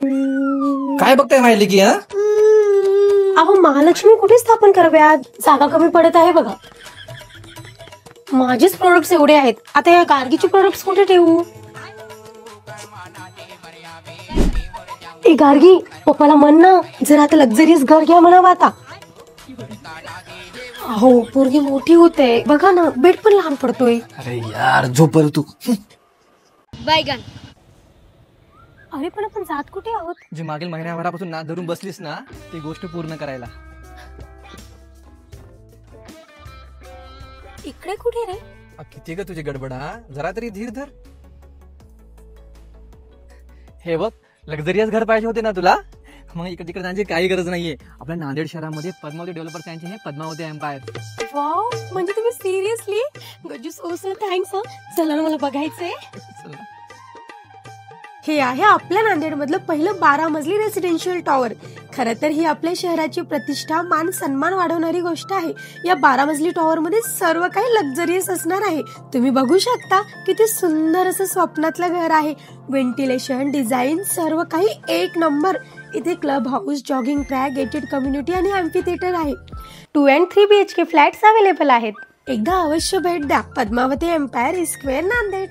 काय बघताय माहिती की अहो महालक्ष्मी कुठे स्थापन कराव्यात? जागा कमी पडत आहे बघा. माझेच प्रोडक्ट्स एवढे आहेत, आता या गार्गीचे प्रोडक्ट्स कुठे ठेवू? ए गार्गी, पप्पाला म्हण ना जरा आता लक्झरियस घर घ्या म्हणावं आता. अहो पोरगी मोठी होते बघा ना, बेड पण लहान पडतोय. अरे यार झोप तू. बैगन. अरे पण आपण जात कुठे आहोत? जे मागील महिन्याभरापासून ना धरून बसलीस ना ती गोष्ट पूर्ण करायला. इकडे कुठे रे? किती ग तुझी गडबड हा, जरा तरी धीर धर. हे बघ, लक्झरियस घर पाहिजे होते ना तुला, मग इकडे तिकडे जाण्याची काही गरज नाहीये. आपल्या नांदेड शहरामध्ये पद्मावती डेव्हलपर्स यांचे हे पद्मावती एम्पायर. वाव, म्हणजे तुम्ही सिरियसली? Gaju so thanks. चला ना, मला बघायचंय. हे आहे आपल्या नांदेड मधलं पहिलं 12 मजली रेसिडेन्शियल टॉवर. खरं तर ही आपल्या शहराची प्रतिष्ठा मान सन्मान वाढवणारी गोष्ट आहे. या 12 मजली टॉवर मध्ये सर्व काही लक्झरियस असणार आहे. तुम्ही बघू शकता किती सुंदर असं स्वप्नातलं घर आहे. व्हेंटिलेशन, डिझाईन सर्व काही एक नंबर. इथे club house, jogging track, gated community आणि एम्फी थिएटर आहे. 2 and 3 BHK फ्लॅट्स अवेलेबल आहेत. एकदा अवश्य भेट द्या. Padmavati Empire Square Nanded.